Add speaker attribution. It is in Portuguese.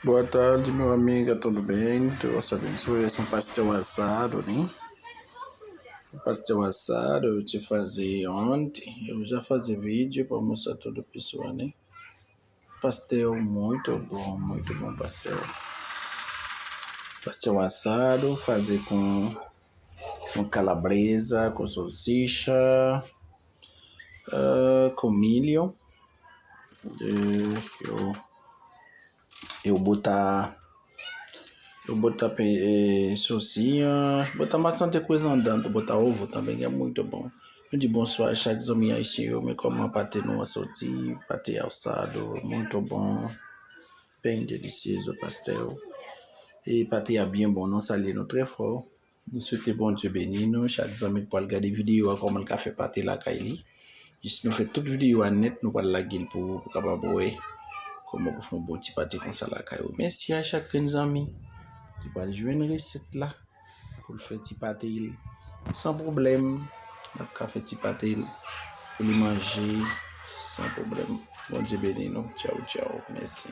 Speaker 1: Boa tarde, meu amigo, tudo bem? Deus abençoe. Esse é um pastel assado, né? O pastel assado eu te fazia ontem. Eu já fazia vídeo para mostrar todo o pessoal, né? Pastel muito bom pastel. Pastel assado, fazer com calabresa, com salsicha, com milho. Eu, eu botar salsinha, botar bastante coisa andando, botar ovo também é muito bom. De bom só achar que minha eu como uma patê no açougue, patê assado, muito bom, bem delicioso o pastel. E patê é bem bom, não salir no trefort. Nous souhaitons bon Dieu béni nous, chaque amis pour regarder vidéo comme le café pâté la Kaili. Ici nous fait toute vidéo à net, nous pour la guille pour capable comment vous font bon petit pâté comme ça la Kaili. Merci à chacun amis. Tu vas jouer une recette là pour le faire petit pâté sans problème. Le café petit pâté pour le manger sans problème. Bon Dieu béni nous. Ciao, ciao. Merci.